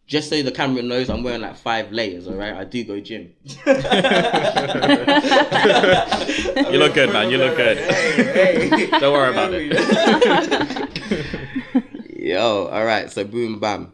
Just so the camera knows, I'm wearing like 5 layers. All right, I do go gym. You look good, man. You look good. Hey. Don't worry about it. Yo, all right. So boom, bam.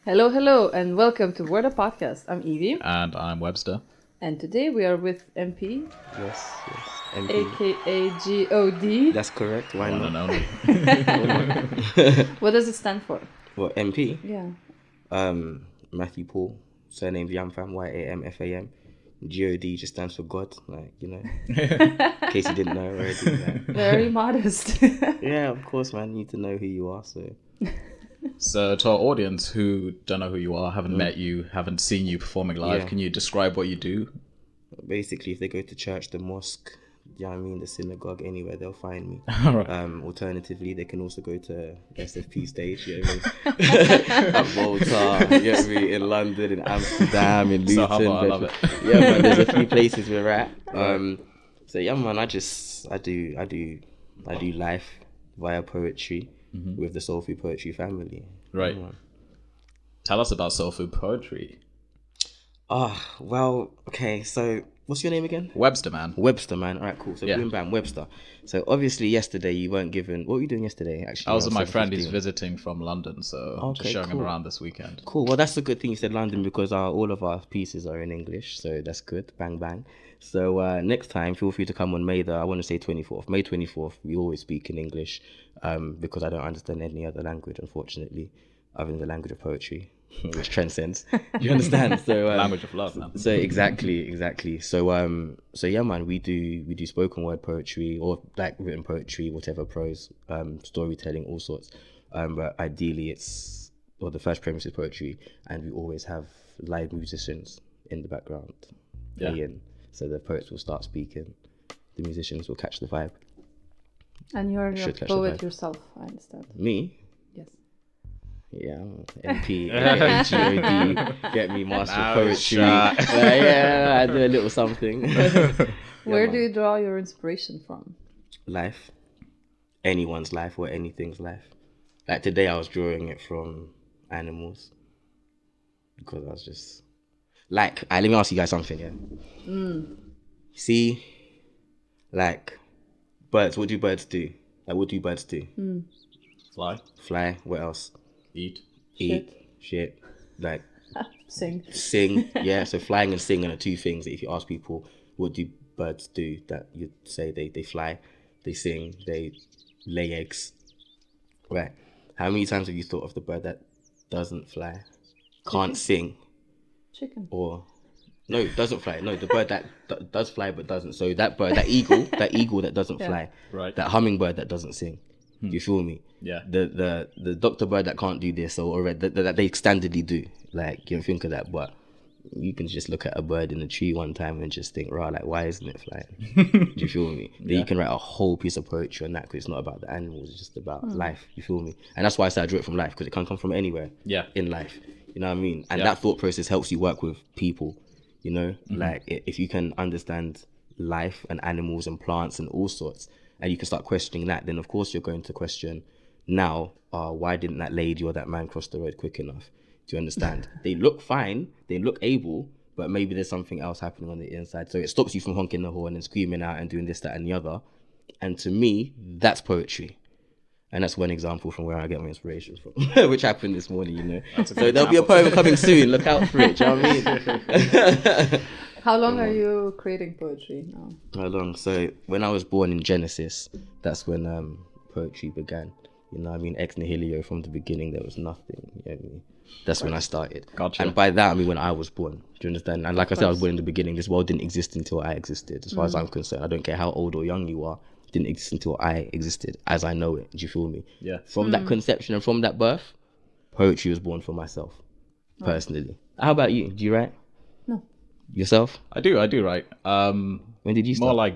Hello, and welcome to Word Up Podcast. I'm Evie. And I'm Webster. And today we are with MP. Yes. MP. AKA God. That's correct. Why One not? and only. What does it stand for? What, MP? Yeah. Matthew Paul. Surname Yamfam, YAMFAM. God just stands for God, like, you know. In case you didn't know already. Like. Very modest. Yeah, of course, man. You need to know who you are, so... So to our audience who don't know who you are, haven't met you, haven't seen you performing live, Can you describe what you do? Basically, if they go to church, the mosque, you know what I mean, the synagogue, anywhere, they'll find me. Right. Alternatively, they can also go to SFP stage, you know what I mean? At Malta, you know what I mean? In London, in Amsterdam, in Luton. So humble, I love it. Yeah, man, there's a few places we're at. So yeah, man, I do life via poetry. With the Soul Food Poetry family. Right. Tell us about Soul Food Poetry. Well, okay, so what's your name again? Webster, man. Webster, man. All right, cool. So boom, bam, Webster. So obviously yesterday you weren't given... What were you doing yesterday, actually? I was with my friend. He's visiting from London, so just showing him around this weekend. Cool. Well, that's a good thing you said London, because all of our pieces are in English, so that's good. Bang, bang. So next time, feel free to come on May 24th. May 24th, we always speak in English, because I don't understand any other language, unfortunately, other than the language of poetry, which transcends. You understand? So language of love, man. So exactly. So yeah, man, we do spoken word poetry, or like written poetry, whatever, prose, storytelling, all sorts. But ideally, the first premise is poetry, and we always have live musicians in the background playing. So the poets will start speaking, the musicians will catch the vibe. And you're a poet yourself, I understand. Me? Yes. Yeah, MP, God, get me master of poetry. Yeah, I do a little something. Where do you draw your inspiration from? Life. Anyone's life or anything's life. Like today I was drawing it from animals. Because I was just... Like, let me ask you guys something, yeah? See, like, birds, what do birds do? Like, what do birds do? Fly, what else? Eat. Shit. Like, Sing. Yeah, so flying and singing are two things that if you ask people, what do birds do, that you'd say they fly, they sing, they lay eggs. Right. How many times have you thought of the bird that doesn't fly, can't sing? Chicken. Or no, doesn't fly. No, the bird that does fly but doesn't. So that bird, that eagle that doesn't fly. Right. That hummingbird that doesn't sing. Do you feel me? Yeah. The doctor bird that can't do this, or that they standardly do. Like, you don't think of that, but you can just look at a bird in a tree one time and just think, like, why isn't it flying? Do you feel me? Then you can write a whole piece of poetry on that, because it's not about the animals, it's just about life. You feel me? And that's why I said I drew it from life, because it can come from anywhere in life. You know what I mean? And that thought process helps you work with people, you know? Like, if you can understand life and animals and plants and all sorts, and you can start questioning that, then of course you're going to question now, why didn't that lady or that man cross the road quick enough? Do you understand? They look fine, they look able, but maybe there's something else happening on the inside. So it stops you from honking the horn and screaming out and doing this, that, and the other. And to me, that's poetry. And that's one example from where I get my inspiration from, which happened this morning, you know. So there'll be a poem coming soon. Look out for it. Do you know what I mean? How long are you creating poetry now? How long? So when I was born in Genesis, that's when poetry began. You know what I mean? Ex nihilo, from the beginning, there was nothing. You know what I mean? That's when I started. Gotcha. And by that, I mean when I was born. Do you understand? And like I said, I was born in the beginning. This world didn't exist until I existed, as far as I'm concerned. I don't care how old or young you are. It didn't exist until I existed as I know it. Do you feel me? Yeah. From that conception and from that birth, poetry was born for myself, personally. How about you? Do you write? No. Yourself? I do write. When did you start? More like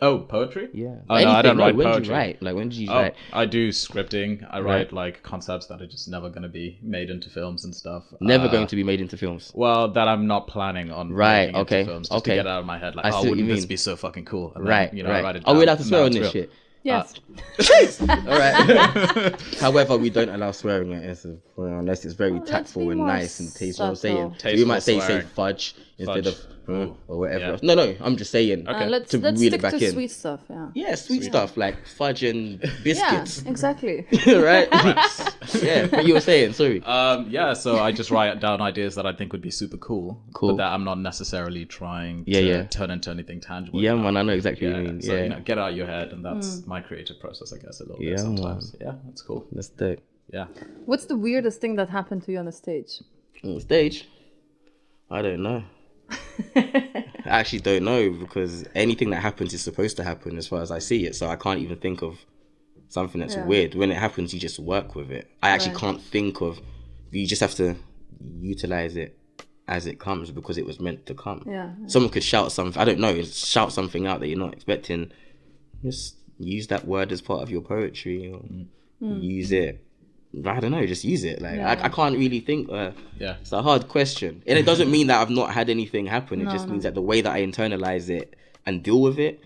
Oh, poetry? Yeah. Oh, no, I don't write when poetry. did you write? Like, when did you Oh, write? I do scripting. I Right. write like concepts that are just never going to be made into films and stuff. Never going to be made into films. Well, that I'm not planning on Right, making okay, into films, just okay. to get it out of my head. Like, I see oh, what you wouldn't this mean. be so fucking cool? And Right, then, you know, I right. write it Are we down, allowed to and swear now on it's this real. shit? Yes. All right. However, we don't allow swearing at SF unless it's very Well, let's tactful be and more nice and tasteful. You know what I'm saying? subtle. So we might say Tasteful fudge instead Fudge. of Ooh. or whatever. Yeah. Else. No, I'm just saying. Okay. Let's To let's reel it stick back to in. sweet stuff. Yeah. Yeah, sweet stuff like fudge and biscuits. Yeah. Exactly. Right? Yeah, what you were saying, sorry. Yeah, so I just write down ideas that I think would be super cool, Cool. but that I'm not necessarily trying to Yeah. turn into anything tangible. Yeah, you know? man, I know exactly what Yeah, you mean. so yeah, you know, get it out of your head, and that's my creative process, I guess, a little Yeah, bit sometimes. Yeah, that's cool. that's dope. Yeah. What's the weirdest thing that happened to you on the stage? On stage, I don't know. I actually don't know because anything that happens is supposed to happen as far as I see it. So I can't even think of something that's Yeah. weird. When it happens, you just work with it. I actually Right. can't think of. You just have to utilize it as it comes because it was meant to come. Yeah. Someone could shout something. I don't know. Shout something out that you're not expecting. Just use that word as part of your poetry. Or use it. I don't know. Just use it. Like Yeah. I can't really think. Yeah. It's a hard question. And it doesn't mean that I've not had anything happen. It just means that the way that I internalize it and deal with it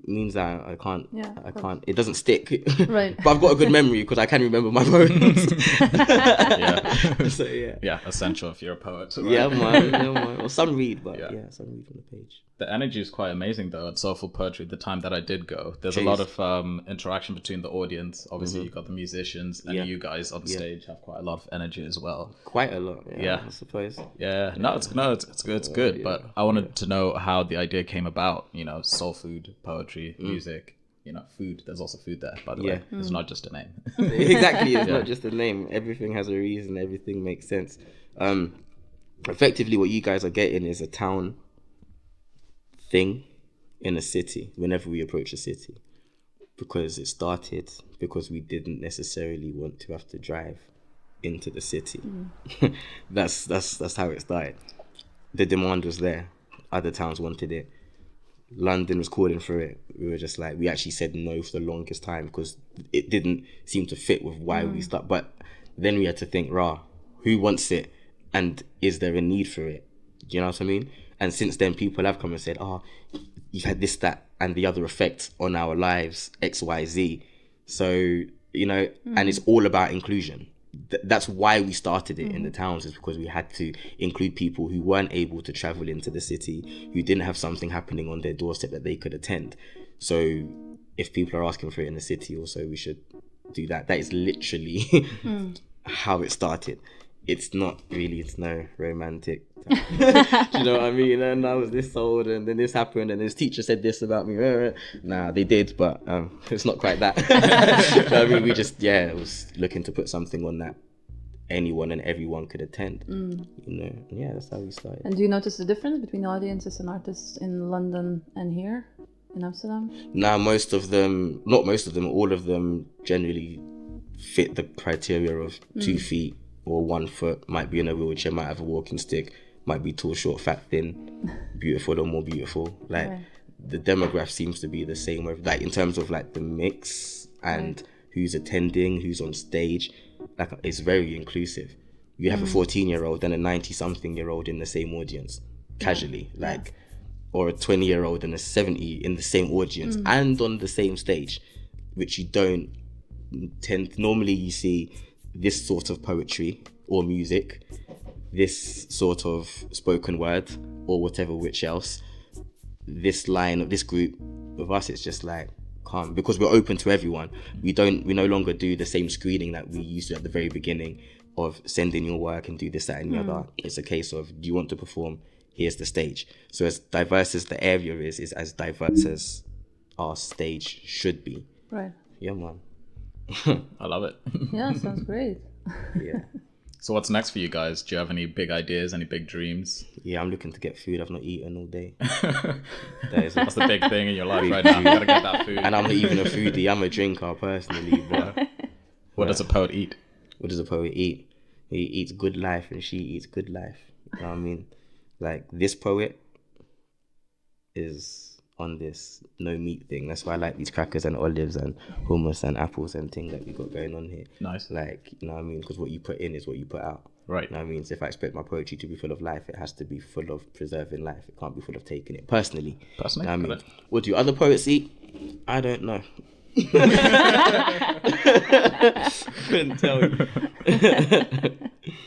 means that I can't. Yeah, I of course. can't. It doesn't stick. Right. But I've got a good memory because I can remember my poems. Yeah. So yeah. Yeah, essential if you're a poet. Right? Yeah, man. Yeah, man. Well, some read, but Yeah. yeah, some read from the page. The energy is quite amazing though at Soulful Poetry. The time that I did go, there's a Jeez. lot of interaction between the audience. Obviously, you've got the musicians, and Yeah. you guys on stage have quite a lot of energy as well. Quite a lot. Yeah, Yeah. I suppose. Yeah, it's good. It's good. But I wanted to know how the idea came about. You know, soul food, poetry, music. You know, food. There's also food there, by the way. Yeah. It's not just a name. Exactly. It's not just a name. Everything has a reason. Everything makes sense. Effectively, what you guys are getting is a town thing in a city whenever we approach a city, because it started because we didn't necessarily want to have to drive into the city. That's how it started. The demand was there. Other towns wanted it. London was calling for it. We were just like, we actually said no for the longest time because it didn't seem to fit with why we start. But then we had to think, who wants it, and is there a need for it? Do you know what I mean? And since then, people have come and said, you've had this, that, and the other effect on our lives, X, Y, Z. So, you know, and it's all about inclusion. That's why we started it in the towns, is because we had to include people who weren't able to travel into the city, who didn't have something happening on their doorstep that they could attend. So if people are asking for it in the city also, we should do that. That is literally how it started. It's no romantic. Do you know what I mean? And I was this old, and then this happened, and this teacher said this about me. Nah, they did, but it's not quite that. I mean, we just was looking to put something on that anyone and everyone could attend. You know, yeah, that's how we started. And do you notice the difference between audiences and artists in London and here in Amsterdam? Now, not most of them, all of them generally fit the criteria of 2 feet or 1 foot, might be in a wheelchair, might have a walking stick, might be tall, short, fat, thin, beautiful or more beautiful. Like the demographic seems to be the same, like in terms of like the mix and who's attending, who's on stage. Like it's very inclusive. You have a 14-year-old and a 90-something-year-old in the same audience, casually, or a 20-year-old and a 70 in the same audience and on the same stage, which you don't tend. Normally, you see this sort of poetry or music, this sort of spoken word or whatever, which else. This line of this group of us, it's just like calm because we're open to everyone. We no longer do the same screening that we used to at the very beginning of send in your work and do this, that, and the other. It's a case of, do you want to perform? Here's the stage. So as diverse as the area is as diverse as our stage should be. Right. Yeah, man. I love it. Yeah, sounds great. Yeah. So what's next for you guys? Do you have any big ideas, any big dreams? Yeah, I'm looking to get food. I've not eaten all day. That's the big thing in your life right now. You gotta get that food. And I'm not even a foodie. I'm a drinker personally. But What does a poet eat? what does a poet eat? He eats good life and she eats good life. You know what I mean? Like, this poet is on this no meat thing. That's why I like these crackers and olives and hummus and apples and things that we got going on here. Nice. Like, you know what I mean? Because what you put in is what you put out. Right. You know what I mean? So if I expect my poetry to be full of life, it has to be full of preserving life. It can't be full of taking it. Personally. You know what I mean? What do other poets eat? I don't know. Couldn't tell you.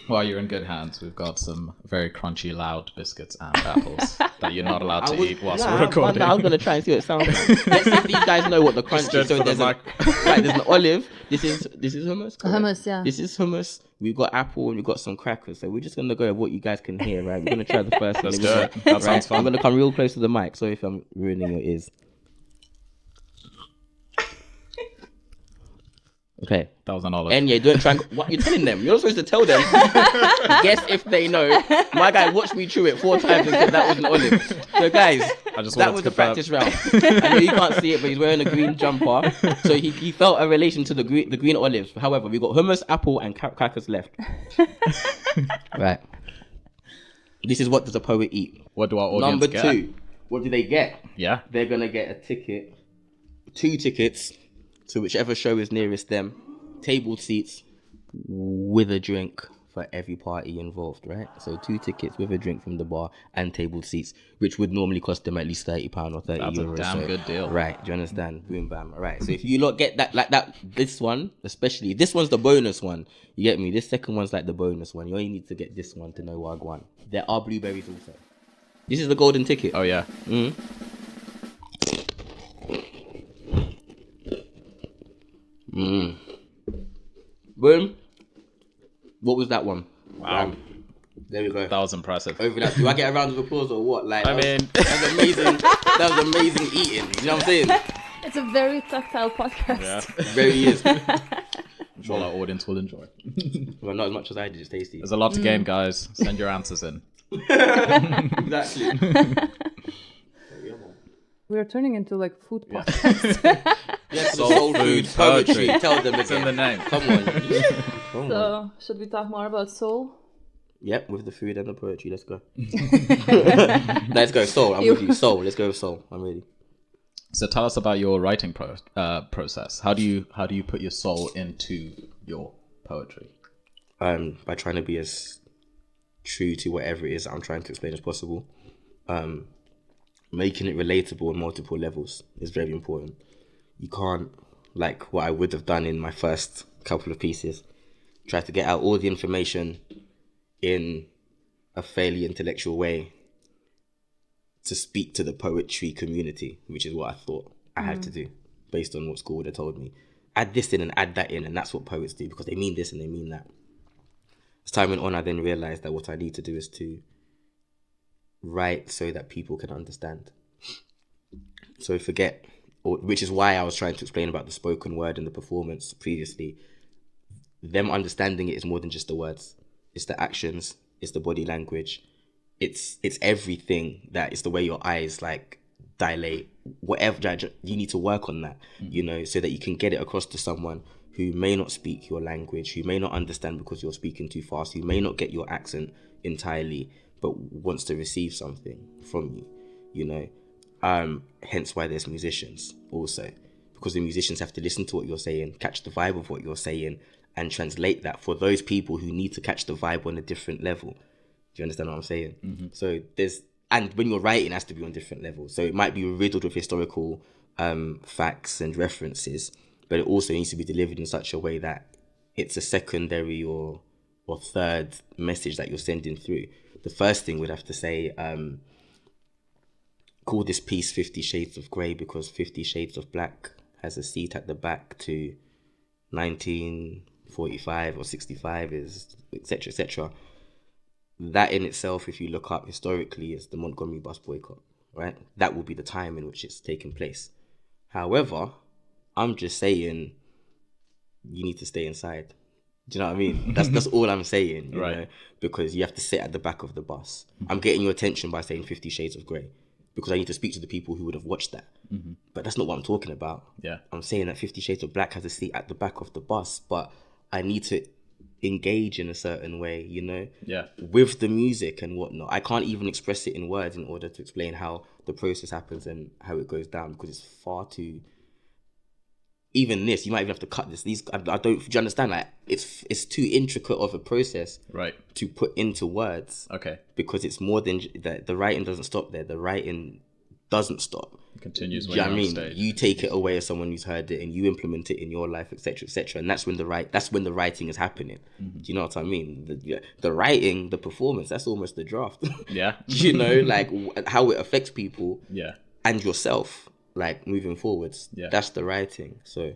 Well, you're in good hands. We've got some very crunchy, loud biscuits and apples that you're not allowed to eat whilst we're recording. I was going to try and see what it sounds like. Let's see if these guys know what the crunch is. So there's there's an olive. This is hummus? Correct? Hummus, yeah. This is hummus. We've got apple and we've got some crackers. So we're just going to go with what you guys can hear, right? We're going to try the first one. Let's do it. That sounds fun. I'm going to come real close to the mic. Sorry if I'm ruining your ears. Okay. That was an olive. And yeah, don't try and... What you're telling them? You're not supposed to tell them. Guess if they know. My guy watched me chew it 4 times and said that was an olive. So guys, that was the practice round. I know you can't see it, but he's wearing a green jumper. So he felt a relation to the green olives. However, we got hummus, apple, and crackers left. Right. This is what does a poet eat. What do our audience get? Number 2. What do they get? Yeah. They're going to get a ticket. 2 tickets. To whichever show is nearest them, table seats with a drink for every party involved, right? So 2 tickets with a drink from the bar and table seats, which would normally cost them at least £30 or €30. That's a damn good deal. Right, do you understand? Boom, bam. All right, so if you lot get that, like that, this one, especially, this one's the bonus one. You get me? This second one's like the bonus one. You only need to get this one to know what I want. There are blueberries also. This is the golden ticket. Oh, yeah. Mm-hmm. Boom. What was that one? Wow. There we go. That was impressive. Over that. Do I get a round of applause or what? Like, I mean, that's amazing. That was amazing eating. You know what I'm saying? It's a very tactile podcast. Yeah. Very is. I'm sure our audience will enjoy. Well, not as much as I did. It's tasty. There's a lot to gain, guys. Send your answers in. Exactly. We're turning into like food podcast. Yes, soul food poetry. Tell them It's in the name. Come on. Come on. So, should we talk more about soul? Yep, with the food and the poetry. Let's go. Let's go. Soul. I'm with you. Soul. Let's go with soul. I'm ready. So tell us about your writing process. How do you put your soul into your poetry? By trying to be as true to whatever it is I'm trying to explain as possible. Making it relatable on multiple levels is very important. You can't, like what I would have done in my first couple of pieces, try to get out all the information in a fairly intellectual way to speak to the poetry community, which is what I thought I had to do based on what school would have told me. Add this in and add that in, and that's what poets do because they mean this and they mean that. As time went on, I then realized that what I need to do is to write so that people can understand. So which is why I was trying to explain about the spoken word and the performance previously. Them understanding it is more than just the words. It's the actions, it's the body language, it's everything. That is the way your eyes like dilate, whatever. You need to work on that, you know, so that you can get it across to someone who may not speak your language, who may not understand because you're speaking too fast, who may not get your accent entirely, but wants to receive something from you, you know. Hence why there's musicians also, because the musicians have to listen to what you're saying, catch the vibe of what you're saying, and translate that for those people who need to catch the vibe on a different level. Do you understand what I'm saying? Mm-hmm. So and when you're writing, it has to be on different levels. So it might be riddled with historical facts and references, but it also needs to be delivered in such a way that it's a secondary or third message that you're sending through. The first thing we'd have to say, call this piece 50 Shades of Grey because 50 Shades of Black has a seat at the back to 1945 or 65 is etc. etc. That in itself, if you look up historically, is the Montgomery bus boycott, right? That will be the time in which it's taken place. However, I'm just saying you need to stay inside. Do you know what I mean? That's all I'm saying, you know? Because you have to sit at the back of the bus. I'm getting your attention by saying 50 Shades of Grey because I need to speak to the people who would have watched that. Mm-hmm. But that's not what I'm talking about. Yeah, I'm saying that 50 Shades of Black has a seat at the back of the bus, but I need to engage in a certain way, you know, Yeah. with the music and whatnot. I can't even express it in words in order to explain how the process happens and how it goes down, because it's far too. Even this, you might even have to cut this. I don't. Do you understand? Like, it's too intricate of a process, Right. to put into words. Okay. Because it's more than that. The writing doesn't stop there. The writing doesn't stop. It continues Do when you you're know what I on mean? stage. You take it away as someone who's heard it and you implement it in your life, etc., etc. And that's when the writing is happening. Mm-hmm. Do you know what I mean? The writing, the performance, that's almost the draft. Yeah. You know, like how it affects people Yeah. and yourself, like moving forwards. Yeah. That's the writing. So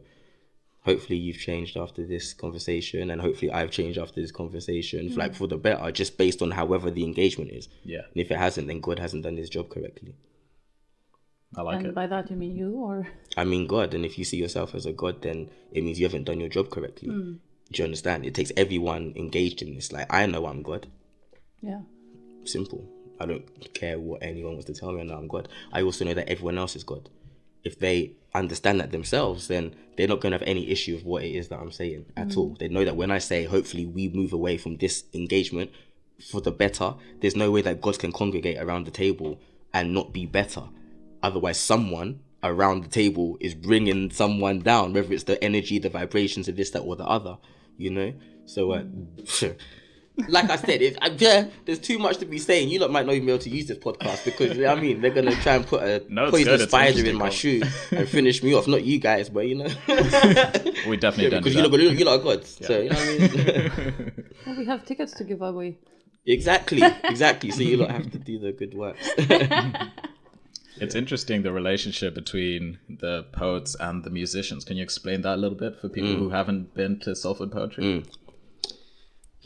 hopefully you've changed after this conversation, and hopefully I've changed after this conversation, like for the better, just based on however the engagement is. Yeah. And if it hasn't, then God hasn't done his job correctly. I like And it. by that you mean you, or? I mean God, and if you see yourself as a God, then it means you haven't done your job correctly. Do you understand? It takes everyone engaged in this. Like, I know I'm God. Yeah. Simple. I don't care what anyone wants to tell me. I know I'm God. I also know that everyone else is God. If they understand that themselves, then they're not going to have any issue with what it is that I'm saying at all. They know that when I say, hopefully we move away from this engagement for the better, there's no way that God can congregate around the table and not be better. Otherwise, someone around the table is bringing someone down, whether it's the energy, the vibrations of this, that, or the other, you know? So, like I said, there's too much to be saying. You lot might not even be able to use this podcast because, you know what I mean, they're going to try and put a poisonous spider in my shoe and finish me off. Not you guys, but, you know. We definitely don't do Because that. you lot are gods. Yeah. So, you know what I mean? Well, we have tickets to give away. Exactly. So you lot have to do the good work. It's interesting, the relationship between the poets and the musicians. Can you explain that a little bit for people who haven't been to soul food poetry?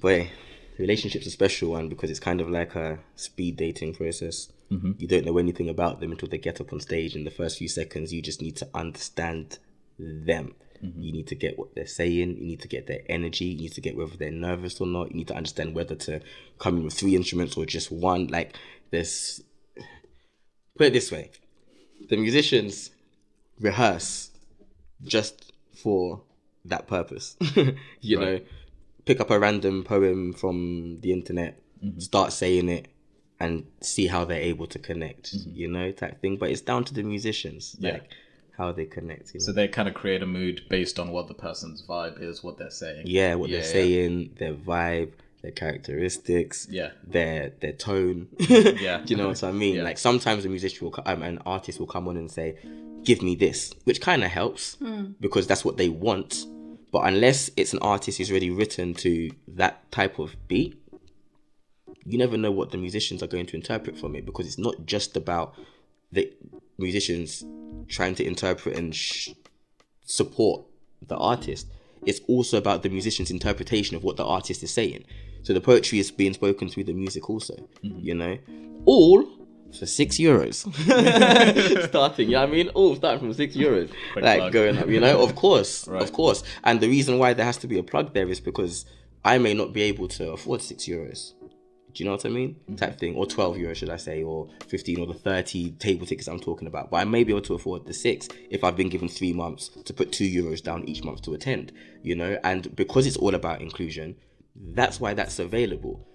Boy, the relationship's a special one because it's kind of like a speed dating process. You don't know anything about them until they get up on stage. In the first few seconds, you just need to understand them. You need to get what they're saying. You need to get their energy. You need to get whether they're nervous or not. You need to understand whether to come in with 3 instruments or just one. Like, there's... Put it this way. The musicians rehearse just for that purpose. you know, pick up a random poem from the internet, start saying it, and see how they're able to connect, you know, type thing. But it's down to the musicians, like how they connect. You know? So they kind of create a mood based on what the person's vibe is, what they're saying. Yeah, what they're saying, their vibe, their characteristics, their tone. Yeah. Do you know what I mean? Yeah. Like, sometimes a musician will an artist will come on and say, give me this, which kind of helps because that's what they want. But unless it's an artist who's already written to that type of beat, you never know what the musicians are going to interpret from it, because it's not just about the musicians trying to interpret and support the artist. It's also about the musician's interpretation of what the artist is saying. So the poetry is being spoken through the music also, you know, all for €6 starting. You know what I mean? All starting from €6, Quick like plug. going up, you know, of course. Right. And the reason why there has to be a plug there is because I may not be able to afford €6. Do you know what I mean? Type thing. Or €12, should I say, or 15, or the 30 table tickets I'm talking about. But I may be able to afford the 6 if I've been given 3 months to put €2 down each month to attend, you know? And because it's all about inclusion, that's why that's available.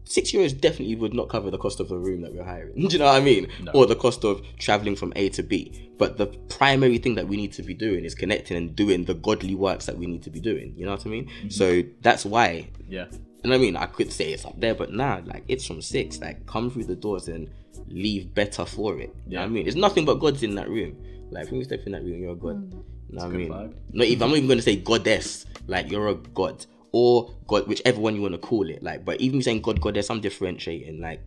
€6 definitely would not cover the cost of the room that we're hiring. Do you know what I mean? No. Or the cost of traveling from A to B. But the primary thing that we need to be doing is connecting and doing the godly works that we need to be doing. You know what I mean? So that's why. Yeah. And I mean, I could say it's up there, but nah, like, it's from 6. Like, come through the doors and leave better for it. You know what I mean? It's nothing but God's in that room. Like, when you step in that room, you're a God. You know what I mean? vibe. I'm not even going to say goddess. Like, you're a God. Or God, whichever one you want to call it. Like, but even saying God, goddess, I'm differentiating. Like,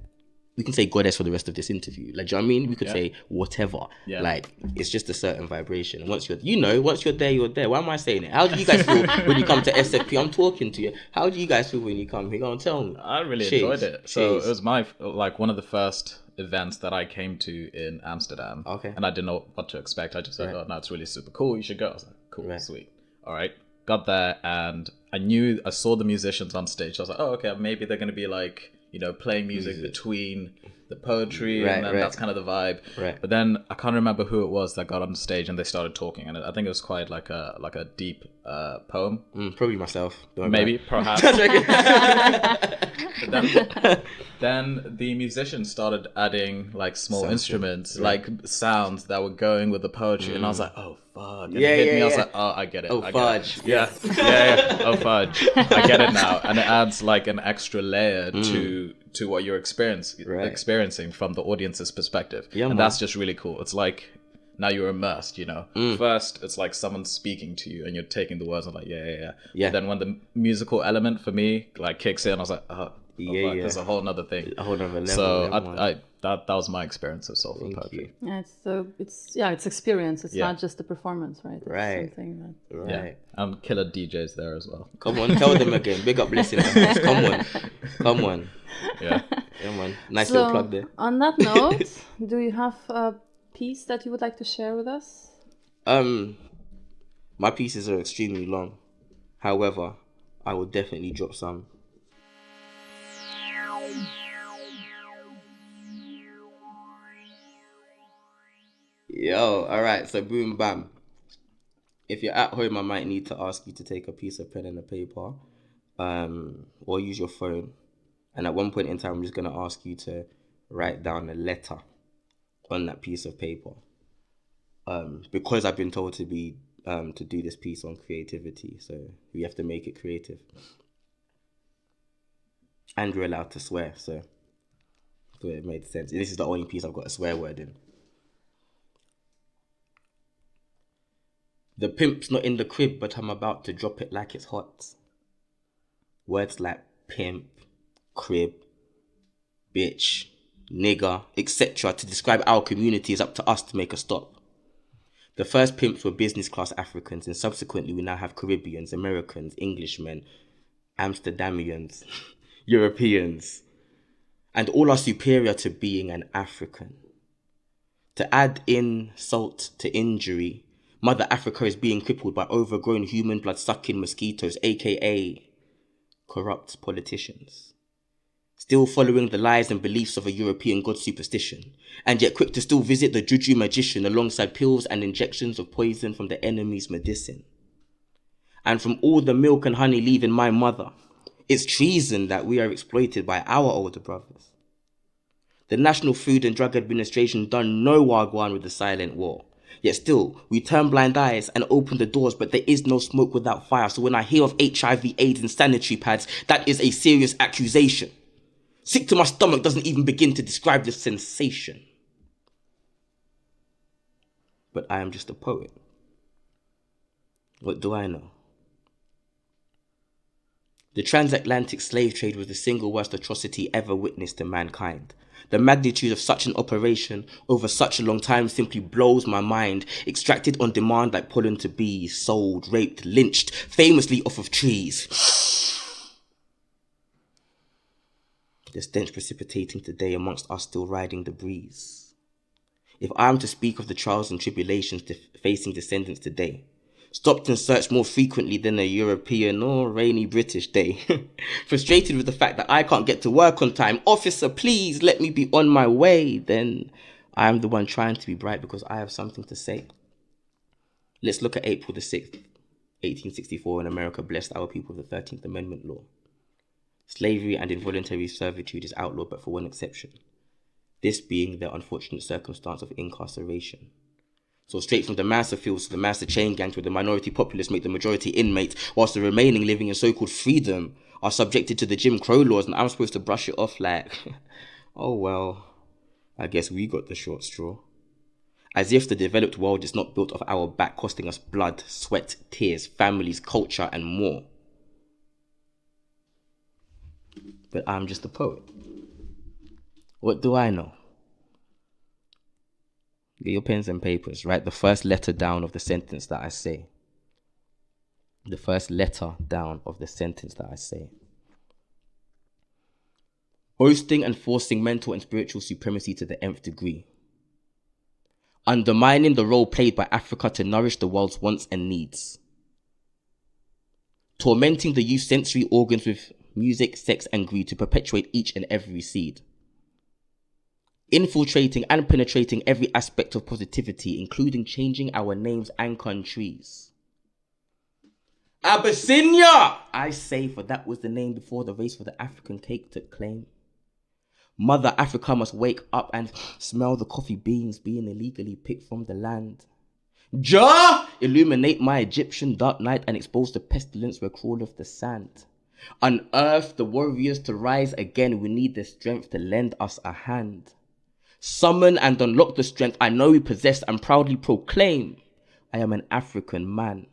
we can say goddess for the rest of this interview. Like, do you know what I mean? We could say whatever. Yeah. Like, it's just a certain vibration. And once you're there, you're there. Why am I saying it? How do you guys feel when you come to SFP? I'm talking to you. How do you guys feel when you come here? Go on, tell me. I really enjoyed it. So it was one of the first events that I came to in Amsterdam. Okay. And I didn't know what to expect. I just said, oh, no, it's really super cool. You should go. I was like, cool, Right. sweet. All right. Got there and I saw the musicians on stage. I was like, oh, okay, maybe they're going to be like, you know, playing music between the poetry, Right, and then right. that's kind of the vibe. Right. But then I can't remember who it was that got on the stage and they started talking, and I think it was quite like a deep poem. Probably myself. Don't Maybe, worry. perhaps. But then the musicians started adding like small Something, instruments, like sounds that were going with the poetry, and I was like, oh fuck! And Yeah, it hit yeah, me. I was yeah. like, oh, I get it. Oh, I get fudge. It. Yeah, yeah. Oh fudge! I get it now, and it adds like an extra layer to what you're experiencing from the audience's perspective, Yeah, and man. that's just really cool. It's like now you're immersed, you know. First, it's like someone speaking to you, and you're taking the words and like, yeah. Yeah. But then when the musical element for me like kicks in, I was like, oh, Yeah, fuck, yeah. there's a whole nother thing. A whole nother level. So yeah, man. I that was my experience of soulful Thank poetry. you. Yeah, it's experience. It's Yeah. not just a performance, right? It's Right. something that... Right. Yeah, killer DJs there as well. Come on, tell them again. Big up Blessing. Come on. Yeah, Yeah, man. Nice little plug there. On that note, do you have a piece that you would like to share with us? My pieces are extremely long. However, I will definitely drop some. Yo, alright, so boom bam. If you're at home, I might need to ask you to take a piece of pen and a paper, or use your phone. And at one point in time, I'm just gonna ask you to write down a letter on that piece of paper. Because I've been told to do this piece on creativity, so we have to make it creative. And we're allowed to swear, so it made sense. This is the only piece I've got a swear word in. The pimp's not in the crib, but I'm about to drop it like it's hot. Words like pimp, crib, bitch, nigger, etc. to describe our community is up to us to make a stop. The first pimps were business class Africans, and subsequently we now have Caribbeans, Americans, Englishmen, Amsterdamians, Europeans, and all are superior to being an African. To add insult to injury, Mother Africa is being crippled by overgrown human blood-sucking mosquitoes, aka corrupt politicians. Still following the lies and beliefs of a European god superstition, and yet quick to still visit the juju magician alongside pills and injections of poison from the enemy's medicine. And from all the milk and honey leaving my mother, it's treason that we are exploited by our older brothers. The National Food and Drug Administration done no wagwan with the silent war. Yet still, we turn blind eyes and open the doors, but there is no smoke without fire. So when I hear of HIV, AIDS and sanitary pads, that is a serious accusation. Sick to my stomach doesn't even begin to describe the sensation. But I am just a poet. What do I know? The transatlantic slave trade was the single worst atrocity ever witnessed to mankind. The magnitude of such an operation over such a long time simply blows my mind. Extracted on demand like pollen to bees, sold, raped, lynched, famously off of trees. The stench precipitating today amongst us still riding the breeze. If I am to speak of the trials and tribulations facing descendants today, stopped and searched more frequently than a European or rainy British day. Frustrated with the fact that I can't get to work on time. Officer, please let me be on my way. Then I am the one trying to be bright because I have something to say. Let's look at April the 6th, 1864, when America blessed our people with the 13th Amendment law. Slavery and involuntary servitude is outlawed but for one exception. This being the unfortunate circumstance of incarceration. So straight from the master fields to the master chain gangs where the minority populace make the majority inmates, whilst the remaining living in so-called freedom are subjected to the Jim Crow laws, and I'm supposed to brush it off like, oh well, I guess we got the short straw. As if the developed world is not built off our back, costing us blood, sweat, tears, families, culture, and more. But I'm just a poet. What do I know? Get your pens and papers. Write the first letter down of the sentence that I say. The first letter down of the sentence that I say. Boasting and forcing mental and spiritual supremacy to the nth degree. Undermining the role played by Africa to nourish the world's wants and needs. Tormenting the youth's sensory organs with music, sex, and greed to perpetuate each and every seed. infiltrating and penetrating every aspect of positivity, including changing our names and countries. Abyssinia! I say, for that was the name before the race for the African cake took claim. Mother Africa must wake up and smell the coffee beans being illegally picked from the land. Jah! Illuminate my Egyptian dark night and expose the pestilence where crawleth the sand. Unearth the warriors to rise again. We need the strength to lend us a hand. Summon and unlock the strength I know we possess and proudly proclaim, I am an African man.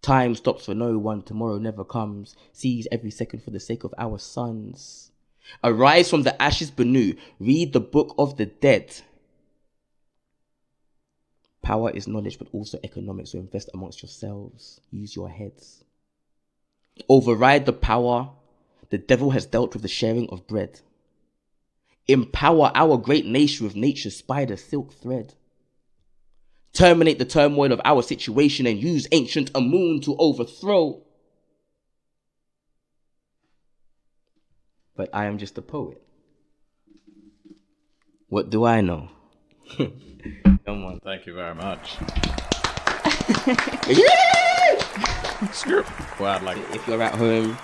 Time stops for no one, tomorrow never comes. Seize every second for the sake of our sons. Arise from the ashes, Benu. Read the book of the dead. Power is knowledge, but also economics, so invest amongst yourselves. Use your heads. Override the power the devil has dealt with the sharing of bread. Empower our great nation with nature's spider silk thread. Terminate the turmoil of our situation and use ancient Amun to overthrow. But I am just a poet. What do I know? Come on. Thank you very much. Yeah! Wow, like, if you're at home,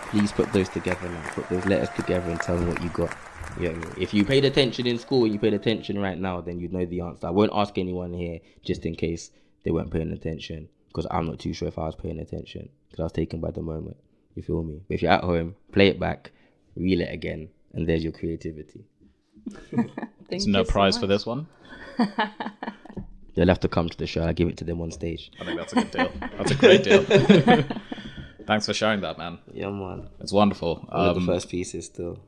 please put those together now. Put those letters together and tell me what you got. You know what I mean? If you paid attention in school and you paid attention right now, then you know the answer. I won't ask anyone here just in case they weren't paying attention, because I'm not too sure if I was paying attention, because I was taken by the moment. You feel me? But if you're at home, play it back, reel it again, and there's your creativity. There's no prize for this one. They'll have to come to the show. I'll give it to them on stage. I think that's a good deal. That's a great deal. Thanks for sharing that, man. Yeah, man. It's wonderful. One of the first pieces still.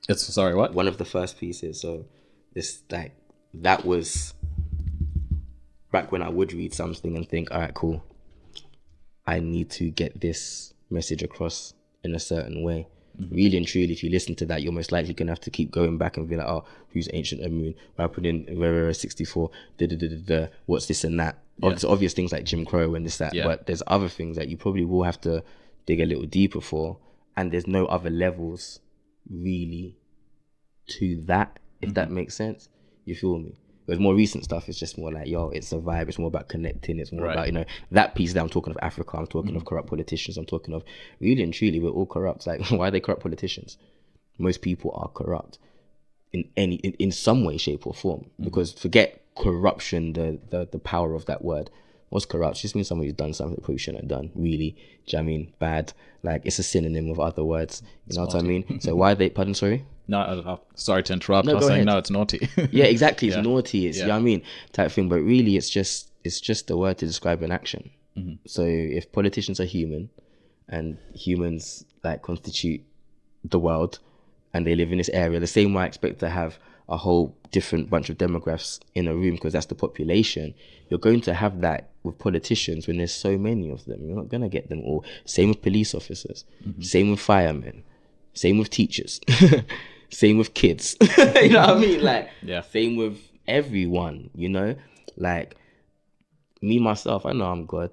It's, sorry, what? One of the first pieces. So this, like, that was back when I would read something and think, all right, cool, I need to get this message across in a certain way. Mm-hmm. Really and truly, if you listen to that, you're most likely gonna have to keep going back and be like, oh, who's Ancient Amun? Where I put in Rare 64, what's this and that? Yeah. There's obvious things like Jim Crow and this, that, yeah. But there's other things that you probably will have to dig a little deeper for, and there's no other levels really to that, if that makes sense. You feel me? Whereas more recent stuff is just more like, yo, it's a vibe, it's more about connecting, it's more about, you know, that piece that I'm talking of Africa, I'm talking of corrupt politicians, I'm talking of really and truly, we're all corrupt. Like, why are they corrupt politicians? Most people are corrupt in some way, shape or form. Because forget corruption, the power of that word. What's corrupt? It just means somebody's done something they probably shouldn't have done, really. Do you know what I mean? Bad. Like, it's a synonym of other words. You know what I mean? So why they, pardon, sorry? No, sorry to interrupt. I was saying, no, it's naughty. Yeah, exactly. It's naughty. It's, you know what I mean? Type thing. But really, it's just a word to describe an action. So if politicians are human and humans, like, constitute the world and they live in this area, the same way I expect to have a whole different bunch of demographics in a room, because that's the population, you're going to have that with politicians when there's so many of them. You're not going to get them all. Same with police officers. Same with firemen. Same with teachers. Same with kids. You know what I mean? Like, same with everyone, you know? Like, me, myself, I know I'm God,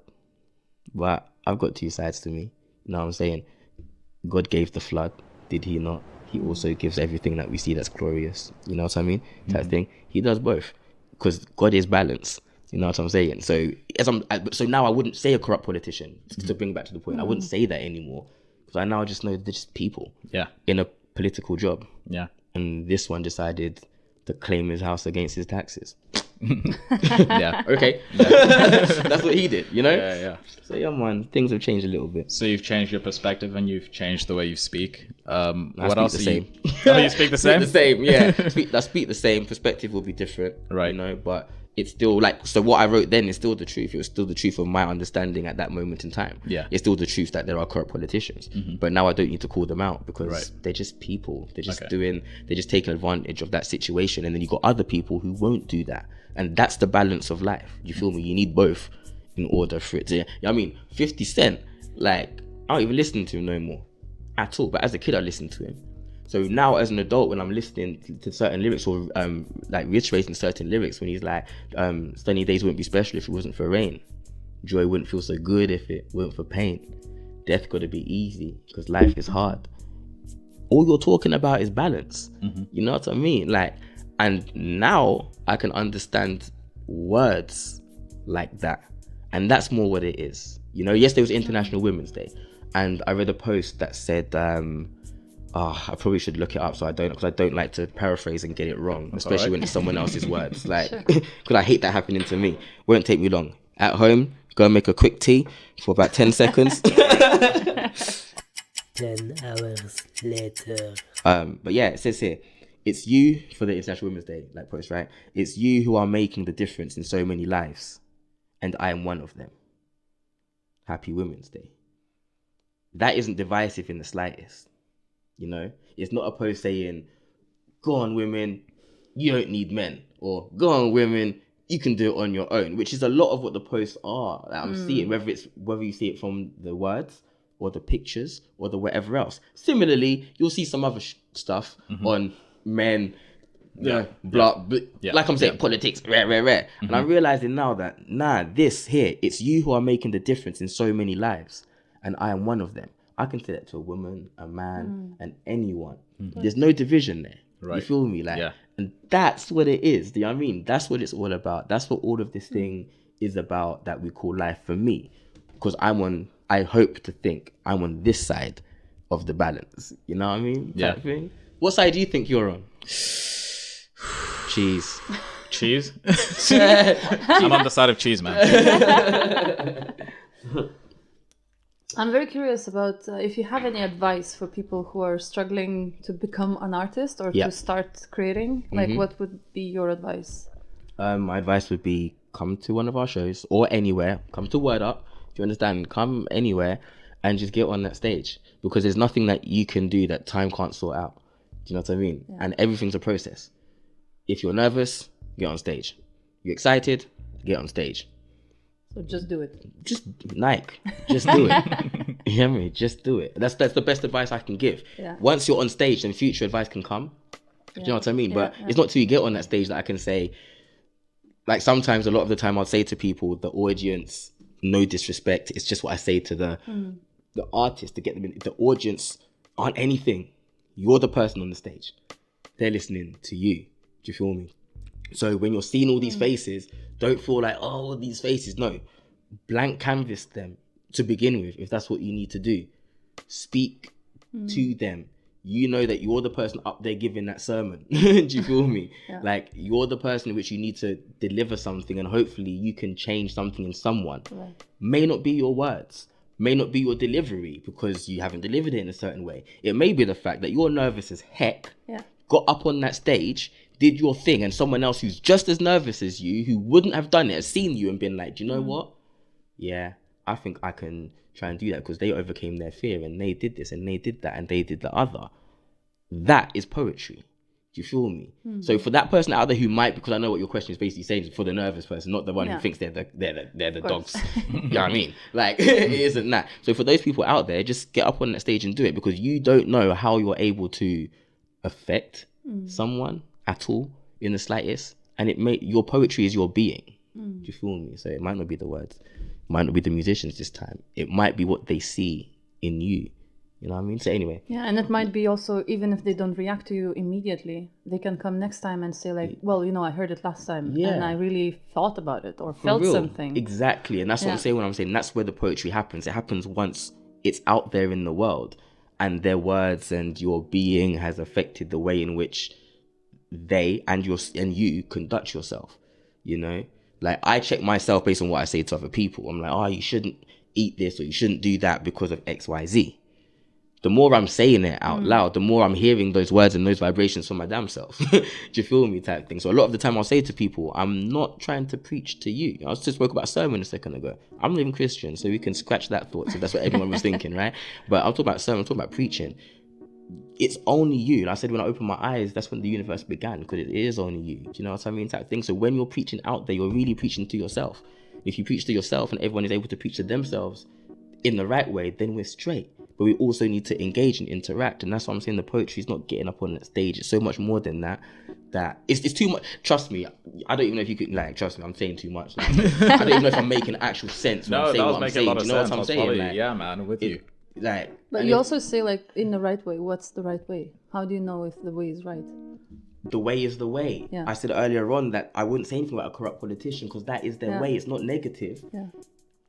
but I've got two sides to me. You know what I'm saying? God gave the flood, did he not? He also gives everything that we see that's glorious. You know what I mean? That thing. He does both, because God is balance. You know what I'm saying? So so now I wouldn't say a corrupt politician, to bring back to the point. I wouldn't say that anymore, because I now just know they're just people in a political job. Yeah. And this one decided to claim his house against his taxes. Okay. That's what he did, you know? So yeah, man, things have changed a little bit. So you've changed your perspective and you've changed the way you speak. What else? The same. You speak the same? The same, yeah. I speak the same. Perspective will be different, right? You know, but it's still like, so what I wrote then is still the truth. It was still the truth of my understanding at that moment in time. Yeah. It's still the truth that there are corrupt politicians. But now I don't need to call them out, because they're just people. They're just they're just taking advantage of that situation. And then you got other people who won't do that. And that's the balance of life. You feel me? You need both in order for it to, you know what I mean? 50 Cent, like, I don't even listen to him no more at all. But as a kid, I listened to him. So now as an adult, when I'm listening to certain lyrics, or like reiterating certain lyrics, when he's like, sunny days wouldn't be special if it wasn't for rain. Joy wouldn't feel so good if it weren't for pain. Death gotta be easy, because life is hard. all you're talking about is balance. You know what I mean? Like, and now I can understand words like that, and that's more what it is. You know, yesterday was International Women's Day, and I read a post that said, I probably should look it up because I don't like to paraphrase and get it wrong, especially when it's someone else's words. Like, because I hate that happening to me. Won't take me long. At home, go and make a quick tea for about 10 seconds. 10 hours later. But yeah, it says here, it's you for the International Women's Day, like post, right? It's you who are making the difference in so many lives, and I am one of them. Happy Women's Day. That isn't divisive in the slightest. You know, it's not a post saying, go on women, you don't need men, or go on women, you can do it on your own, which is a lot of what the posts are that I'm seeing, whether you see it from the words or the pictures or the whatever else. Similarly, you'll see some other stuff on men, like I'm saying, politics, rare. And I'm realizing now that, this here, it's you who are making the difference in so many lives, and I am one of them. I can say that to a woman, a man, and anyone. There's no division there. Right. You feel me? Like, and that's what it is. Do you know what I mean? That's what it's all about. That's what all of this thing is about that we call life for me. Because I hope to think I'm on this side of the balance. You know what I mean? Yeah. Type thing. What side do you think you're on? Cheese. Cheese? I'm on the side of cheese, man. I'm very curious about if you have any advice for people who are struggling to become an artist or to start creating. Like, what would be your advice? My advice would be come to one of our shows or anywhere. Come to Word Up. Do you understand? Come anywhere and just get on that stage, because there's nothing that you can do that time can't sort out. Do you know what I mean? Yeah. And everything's a process. If you're nervous, get on stage. You're excited, get on stage. So just do it. Just just do it. You hear me? Just do it. That's the best advice I can give. Yeah. Once you're on stage, then future advice can come. Do you know what I mean? But it's not till you get on that stage that I can say, like, sometimes a lot of the time I'll say to people, the audience, no disrespect, it's just what I say to the artist to get them in. The audience aren't anything. You're the person on the stage. They're listening to you. Do you feel me? So when you're seeing all these faces, don't feel like, all these faces. No, blank canvas them to begin with, if that's what you need to do. Speak to them. You know that you're the person up there giving that sermon. Do you feel me? Like, you're the person in which you need to deliver something, and hopefully you can change something in someone. Right. May not be your words, may not be your delivery because you haven't delivered it in a certain way. It may be the fact that you're nervous as heck, got up on that stage, did your thing, and someone else who's just as nervous as you, who wouldn't have done it, has seen you and been like, do you know what? Yeah, I think I can try and do that because they overcame their fear and they did this and they did that and they did the other. That is poetry. Do you feel me? So for that person out there who might, because I know what your question is basically saying, for the nervous person, not the one who thinks they're the dogs. You know what I mean? Like, it isn't that. So for those people out there, just get up on that stage and do it, because you don't know how you're able to affect someone at all in the slightest, and your poetry is your being. Do you feel me? So it might not be the words, it might not be the musicians this time, it might be what they see in you. You know what I mean? So anyway. Yeah, and it might be also, even if they don't react to you immediately, they can come next time and say like, well, I heard it last time and I really thought about it or felt something. Exactly. And that's what I'm saying when I'm saying that's where the poetry happens. It happens once it's out there in the world and their words and your being has affected the way in which they and you conduct yourself. You know? Like, I check myself based on what I say to other people. I'm like, you shouldn't eat this or you shouldn't do that because of X, Y, Z. The more I'm saying it out loud, the more I'm hearing those words and those vibrations from my damn self. Do you feel me, type thing? So a lot of the time I'll say to people, I'm not trying to preach to you. I just spoke about sermon a second ago. I'm not even Christian, so we can scratch that thought. So that's what everyone was thinking, right? But I'll talk about sermon, I'm talking about preaching. It's only you. And I said when I opened my eyes, that's when the universe began, because it is only you. Do you know what I mean, type thing? So when you're preaching out there, you're really preaching to yourself. If you preach to yourself and everyone is able to preach to themselves in the right way, then we're straight. But we also need to engage and interact, and that's what I'm saying. The poetry is not getting up on that stage. It's so much more than that. That it's too much. Trust me, I don't even know if you could trust me. I'm saying too much. I don't even know if I'm making actual sense when I'm saying what I'm saying. Do you know what I'm saying? Yeah, man, I'm with you. Like, But you also say like in the right way. What's the right way? How do you know if the way is right? the way is the way. Yeah. I said earlier on that I wouldn't say anything about a corrupt politician because that is their way. It's not negative. Yeah.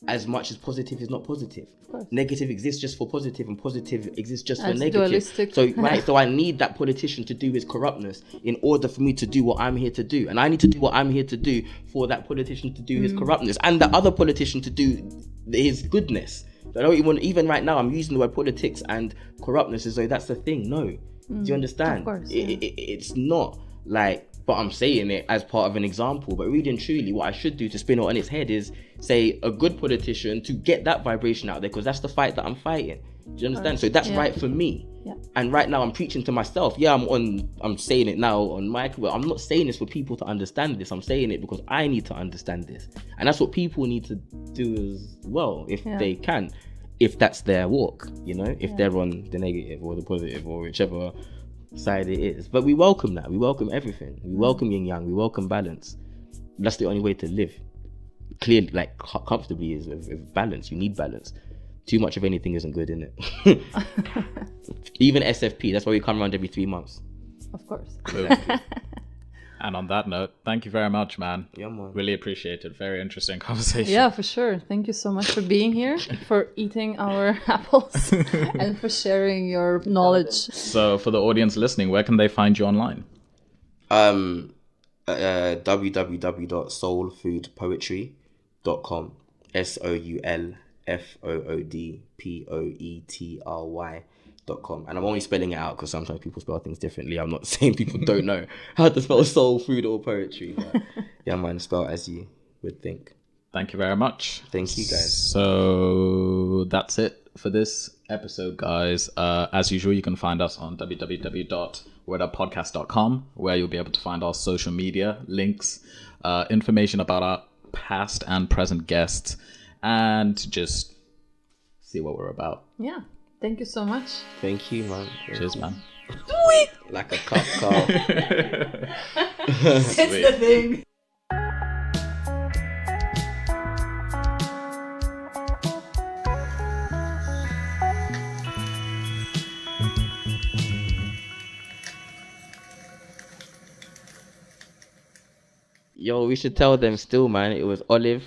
As much as positive is not positive. Of course. Negative exists just for positive and positive exists just for It's negative. dualistic. So so I need that politician to do his corruptness in order for me to do what I'm here to do. And I need to do what I'm here to do for that politician to do his corruptness and the other politician to do his goodness. I don't even right now I'm using the word politics and corruptness as though that's the thing. No. Do you understand? Of course, It's not like, but I'm saying it as part of an example. But really and truly, what I should do to spin it on its head is say a good politician to get that vibration out there, because that's the fight that I'm fighting. Do you understand? So that's right for me. Yeah. And right now I'm preaching to myself. Yeah, I'm saying it now on mic. But I'm not saying this for people to understand this. I'm saying it because I need to understand this. And that's what people need to do as well, if they can. If that's their walk, if they're on the negative or the positive or whichever side it is. But we welcome that. We welcome everything. We welcome yin yang. We welcome balance. That's the only way to live clearly, like comfortably, is with balance. You need balance. Too much of anything isn't good, innit? Even SFP. That's why we come around every 3 months. Of course. And on that note, thank you very much, man. Yeah, man. Really appreciate it. Very interesting conversation. Yeah, for sure. Thank you so much for being here, for eating our apples, and for sharing your knowledge. So for the audience listening, where can they find you online? www.soulfoodpoetry.com. SOULFOODPOETRY.com. And I'm only spelling it out because sometimes people spell things differently. I'm not saying people don't know how to spell soul food or poetry, but yeah, man, spell as you would think. Thank you very much. Thank you, guys. So that's it for this episode, guys. As usual, you can find us on www.wordupodcast.com, where you'll be able to find our social media links, information about our past and present guests, and just see what we're about. Yeah. Thank you so much. Thank you, man. Cheers, man. Like a cup, Carl. It's the thing. Yo, we should tell them still, man. It was olive,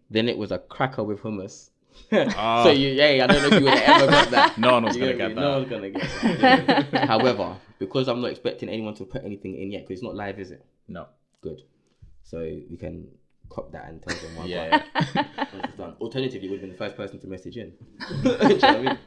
then it was a cracker with hummus. So I don't know if you would have ever got that. No one was going to get that. No one's gonna get that. However, because I'm not expecting anyone to put anything in yet, because it's not live, is it? No. Good. So we can cop that and tell them one. Yeah. Once it's done. Alternatively, you would have been the first person to message in. Do you know what I mean?